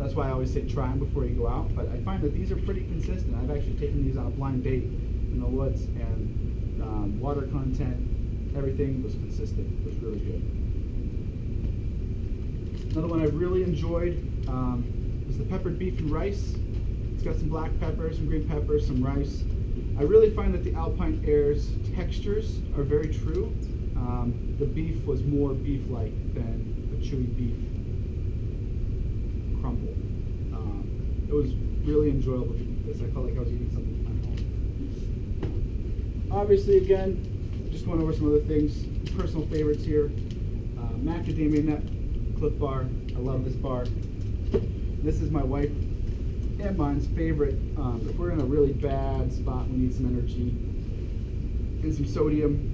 That's why I always say try them before you go out. But I find that these are pretty consistent. I've actually taken these on a blind date in the woods, and water content, everything was consistent. It was really good. Another one I've really enjoyed is the peppered beef and rice. It's got some black pepper, some green pepper, some rice. I really find that the Alpine Air's textures are very true. The beef was more beef-like than a chewy beef crumble. It was really enjoyable to eat this. I felt like I was eating something at home. Obviously, again, just going over some other things. Personal favorites here. Macadamia nut Cliff Bar. I love this bar. This is my wife and mine's favorite. If we're in a really bad spot, we need some energy and some sodium.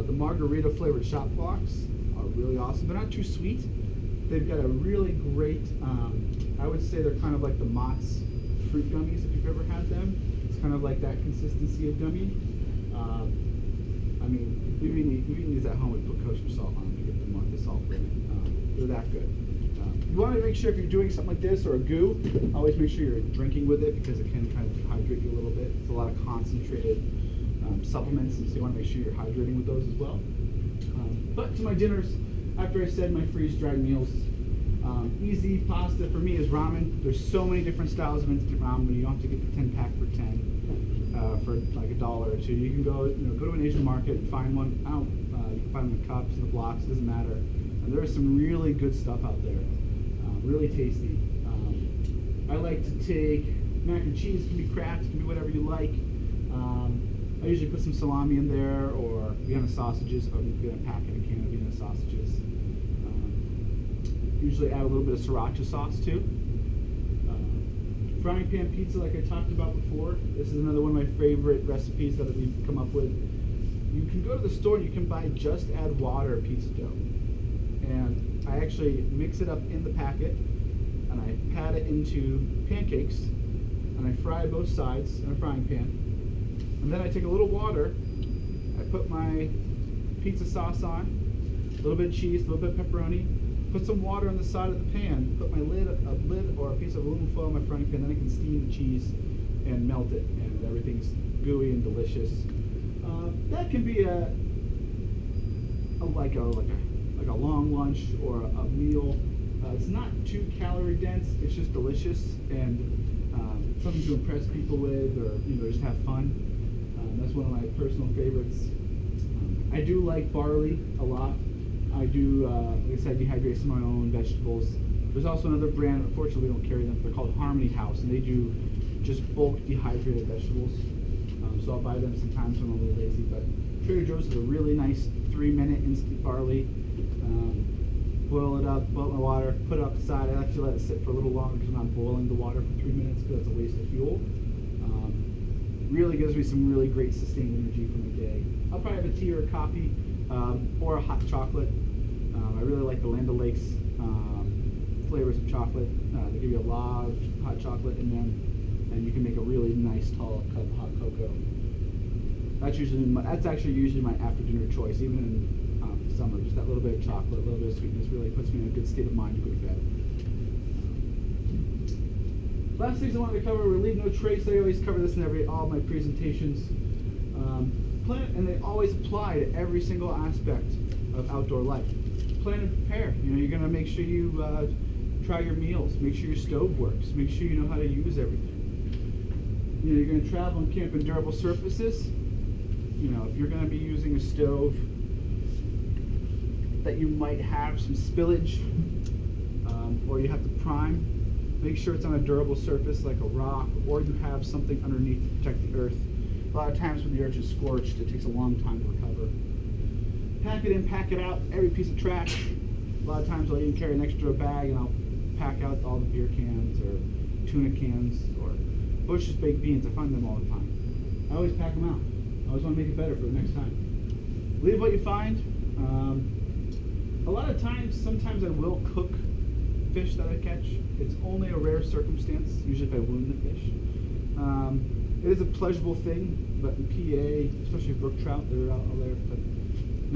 The margarita flavored shot blocks are really awesome. They're not too sweet. They've got a really great, I would say they're kind of like the Mott's fruit gummies if you've ever had them. It's kind of like that consistency of gummy. I mean, we've eaten these at home. We put kosher salt on them to get the salt in it. They're that good. You want to make sure if you're doing something like this or a goo, always make sure you're drinking with it because it can kind of dehydrate you a little bit. It's a lot of concentrated supplements, so you want to make sure you're hydrating with those as well. But to my dinners, after I said my freeze-dried meals, easy pasta for me is ramen. There's so many different styles of instant ramen. You don't have to get the 10-pack for 10 for like $1 or $2. You can go, go to an Asian market and find one. You can find them in cups and the blocks. It doesn't matter. And there is some really good stuff out there. Really tasty. I like to take mac and cheese. It can be Kraft. It can be whatever you like. I usually put some salami in there, or Vienna sausages. I'm going to pack in a can of Vienna sausages. Usually add a little bit of sriracha sauce too. Frying pan pizza, like I talked about before. This is another one of my favorite recipes that we've come up with. You can go to the store and you can buy just add water pizza dough. And I actually mix it up in the packet, and I pat it into pancakes, and I fry both sides in a frying pan. And then I take a little water, I put my pizza sauce on, a little bit of cheese, a little bit of pepperoni, put some water on the side of the pan, put my lid or a piece of aluminum foil on my frying pan, then I can steam the cheese and melt it, and everything's gooey and delicious. That can be like a long lunch or a meal. It's not too calorie dense. It's just delicious and something to impress people with, or just have fun. That's one of my personal favorites. I do like barley a lot. I do, like I said, dehydrate some of my own vegetables. There's also another brand. Unfortunately, we don't carry them. They're called Harmony House, and they do just bulk dehydrated vegetables. So I'll buy them sometimes when I'm a little lazy. But Trader Joe's is a really nice 3-minute instant barley. Boil it up, boil my water, put it off the side. I actually let it sit for a little longer because I'm not boiling the water for 3 minutes because that's a waste of fuel. Really gives me some really great sustained energy for my day. I'll probably have a tea or a coffee or a hot chocolate. I really like the Land O'Lakes flavors of chocolate. They give you a lot of hot chocolate in them, and you can make a really nice tall cup of hot cocoa. That's actually usually my after dinner choice, even in summer. Just that little bit of chocolate, a little bit of sweetness really puts me in a good state of mind to go to bed. Last things I wanted to cover were leave no trace. I always cover this in all my presentations. Plan, and they always apply to every single aspect of outdoor life. Plan and prepare. You're going to make sure you try your meals. Make sure your stove works. Make sure you know how to use everything. You're going to travel and camp in durable surfaces. If you're going to be using a stove that you might have some spillage, or you have to prime, make sure it's on a durable surface like a rock, or you have something underneath to protect the earth. A lot of times when the earth is scorched, it takes a long time to recover. Pack it in, pack it out, every piece of trash. A lot of times I'll even carry an extra bag and I'll pack out all the beer cans or tuna cans or Bush's baked beans. I find them all the time. I always pack them out. I always want to make it better for the next time. Leave what you find. A lot of times, sometimes I will cook fish that I catch. It's only a rare circumstance, usually if I wound the fish. It is a pleasurable thing, but in PA, especially brook trout, they're out there, but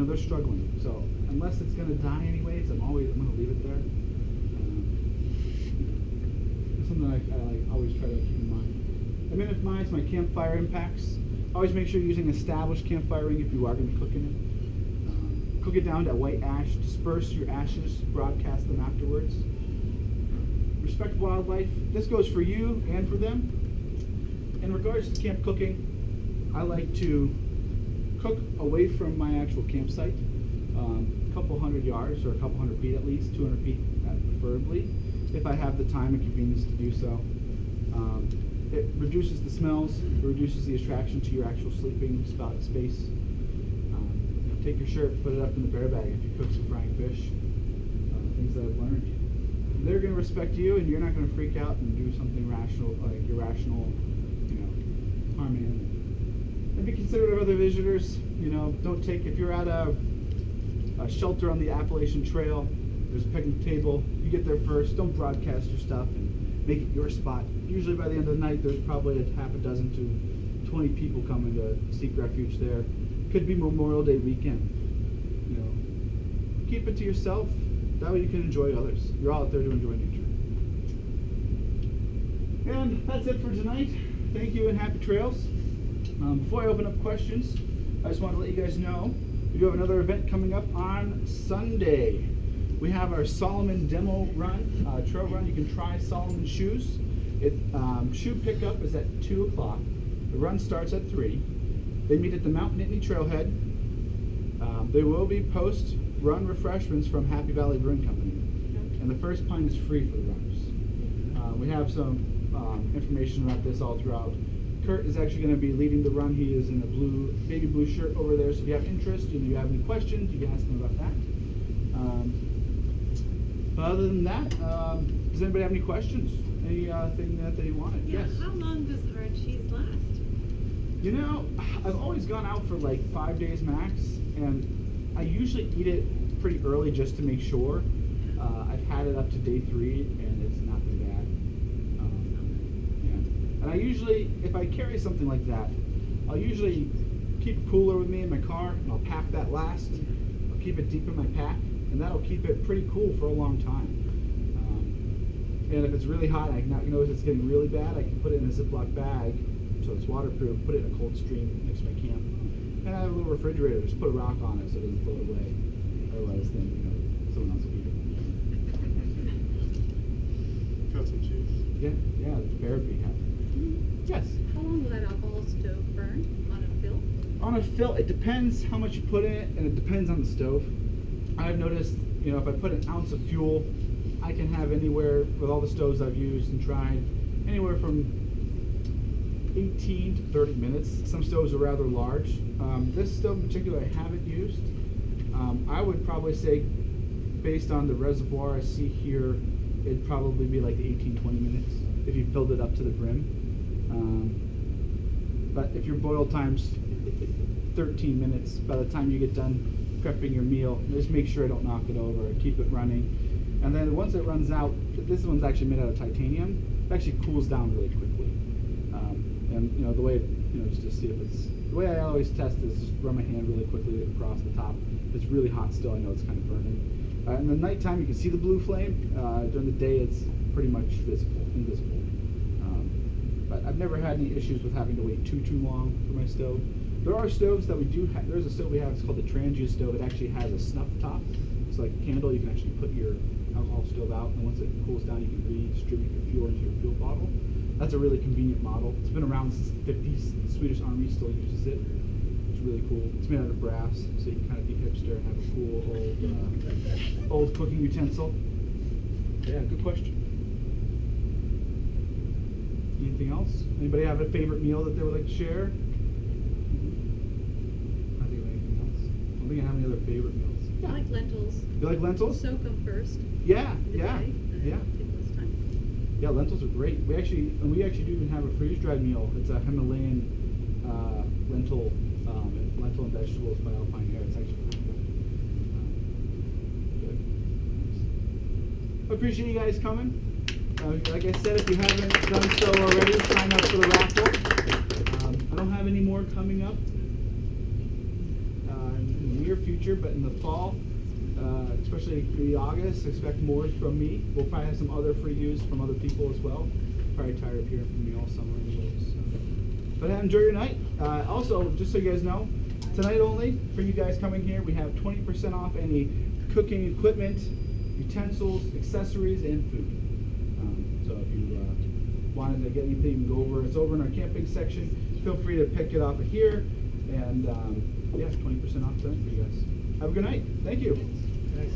they're struggling. So unless it's going to die anyways, I'm going to leave it there. something that I always try to keep in mind. I minimize my campfire impacts. Always make sure you're using established campfire ring if you are going to be cooking it. Cook it down to white ash. Disperse your ashes. Broadcast them afterwards. Respect wildlife. This goes for you and for them. In regards to camp cooking, I like to cook away from my actual campsite, a couple hundred yards or a couple hundred feet at least, 200 feet preferably, if I have the time and convenience to do so. It reduces the smells, it reduces the attraction to your actual sleeping spot space. Take your shirt, put it up in the bear bag if you cook some frying fish. Things that I've learned. They're going to respect you, and you're not going to freak out and do something rational, like irrational, harming them. And be considerate of other visitors. Don't take, if you're at a shelter on the Appalachian Trail, there's a picnic table, you get there first, don't broadcast your stuff and make it your spot. Usually by the end of the night, there's probably a half a dozen to 20 people coming to seek refuge there. Could be Memorial Day weekend. Keep it to yourself. That way you can enjoy others. You're all out there to enjoy nature. And that's it for tonight. Thank you and happy trails. Before I open up questions, I just want to let you guys know we do have another event coming up on Sunday. We have our Solomon demo run, trail run. You can try Solomon shoes. Shoe pickup is at 2 o'clock. The run starts at 3. They meet at the Mount Nittany Trailhead. There will be post-run refreshments from Happy Valley Brewing Company. And the first pint is free for the runners. We have some information about this all throughout. Kurt is actually going to be leading the run. He is in a baby blue shirt over there. So if you have interest and you have any questions, you can ask him about that. But other than that, does anybody have any questions? Anything that they wanted? Yeah, Yes. how long does hard cheese last? I've always gone out for like 5 days max, and I usually eat it pretty early just to make sure. I've had it up to day 3, and it's not been bad. And I usually, if I carry something like that, I'll usually keep a cooler with me in my car, and I'll pack that last. I'll keep it deep in my pack, and that'll keep it pretty cool for a long time. And if it's really hot, I notice it's getting really bad, I can put it in a Ziploc bag, so it's waterproof, put it in a cold stream next to my camp. And I have a little refrigerator, just put a rock on it so it doesn't float away. Otherwise, then, someone else will eat it. Got some cheese. Yeah, the bear would be happy. Yes? How long will that alcohol stove burn on a fill? On a fill, it depends how much you put in it, and it depends on the stove. I've noticed, if I put an ounce of fuel, I can have anywhere, with all the stoves I've used and tried, anywhere from 18 to 30 minutes. Some stoves are rather large. This stove in particular I haven't used. I would probably say, based on the reservoir I see here, it'd probably be like 18, 20 minutes if you filled it up to the brim. But if your boil time's 13 minutes, by the time you get done prepping your meal, just make sure I don't knock it over, keep it running. And then once it runs out, this one's actually made out of titanium, it actually cools down really quickly. And the way, just to see if it's, the way I always test is just run my hand really quickly across the top. If it's really hot still, I know it's kind of burning. In the nighttime, you can see the blue flame. During the day, it's pretty much invisible. But I've never had any issues with having to wait too long for my stove. There are stoves that we do have. There's a stove we have, it's called the Transuse stove. It actually has a snuff top. It's like a candle. You can actually put your alcohol stove out, and once it cools down, you can redistribute your fuel into your fuel bottle. That's a really convenient model. It's been around since the 50s. The Swedish Army still uses it. It's really cool. It's made out of brass, so you can kind of be hipster and have a cool old cooking utensil. Yeah, good question. Anything else? Anybody have a favorite meal that they would like to share? I think of anything else. I don't think I have any other favorite meals. I like lentils. You like lentils? Soak them first. Yeah. In the day, Yeah. Take less time. Yeah, lentils are great. We actually do even have a freeze-dried meal. It's a Himalayan lentil and vegetables by Alpine Air. It's actually pretty good. I appreciate you guys coming. Like I said, if you haven't done so already, sign up for the raffle. I don't have any more coming up in the near future, but in the fall, especially maybe August. Expect more from me. We'll probably have some other free use from other people as well. Probably tired of hearing from me all summer anyways. So. But enjoy your night. Also, just so you guys know, tonight only, for you guys coming here, we have 20% off any cooking equipment, utensils, accessories, and food. So if you wanted to get anything, go over. It's over in our camping section. Feel free to pick it off of here. And yeah, 20% off tonight for you guys. Have a good night. Thank you. Thanks.